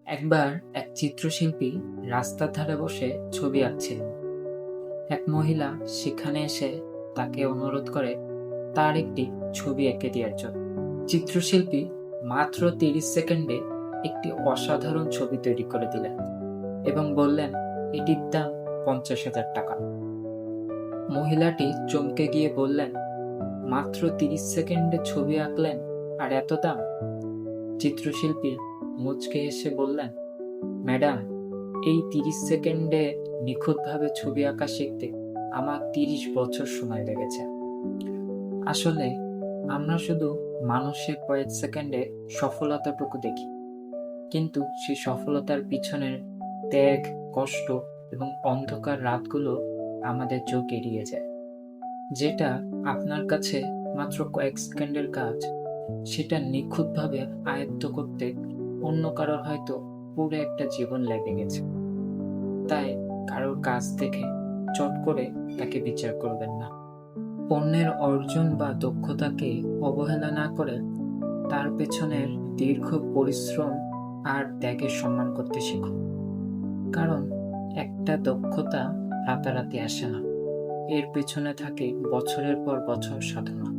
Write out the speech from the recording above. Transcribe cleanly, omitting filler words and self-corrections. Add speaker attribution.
Speaker 1: একবার এক চিত্রশিল্পী রাস্তার ধারে বসে ছবি আঁকছিলেন। এক মহিলা সেখানে এসে তাকে অনুরোধ করে তার একটি ছবি এঁকে দেওয়ার জন্য। চিত্রশিল্পী মাত্র 30 সেকেন্ডে একটি অসাধারণ ছবি তৈরি করে দিলেন এবং বললেন, এটির দাম 50,000 টাকা। মহিলাটি চমকে গিয়ে বললেন, মাত্র 30 সেকেন্ডে ছবি আঁকলেন আর এত দাম? চিত্রশিল্পী মুচকে হেসে বললেন, ম্যাডাম, এই 30 সেকেন্ডে নিখুঁতভাবে ছবি আঁকা শিখতে আমার 30 বছর সময় লেগেছে। আসলে আমরা শুধু মানুষের কয়েক সেকেন্ডে সফলতাটুকু দেখি, কিন্তু সেই সফলতার পিছনের ত্যাগ, কষ্ট এবং অন্ধকার রাতগুলো আমাদের চোখ এড়িয়ে যায়। যেটা আপনার কাছে মাত্র কয়েক সেকেন্ডের কাজ, সেটা নিখুঁতভাবে আয়ত্ত করতে অন্য কারোর হয়তো পুরো একটা জীবন লেগে গেছে। তাই কারোর কাজ দেখে চট করে তাকে বিচার করবেন না। অন্যের অর্জন বা দক্ষতাকে অবহেলা না করে তার পেছনের দীর্ঘ পরিশ্রম আর ত্যাগের সম্মান করতে শিখুন। কারণ একটা দক্ষতা রাতারাতি আসে না, এর পেছনে থাকে বছরের পর বছর সাধনা।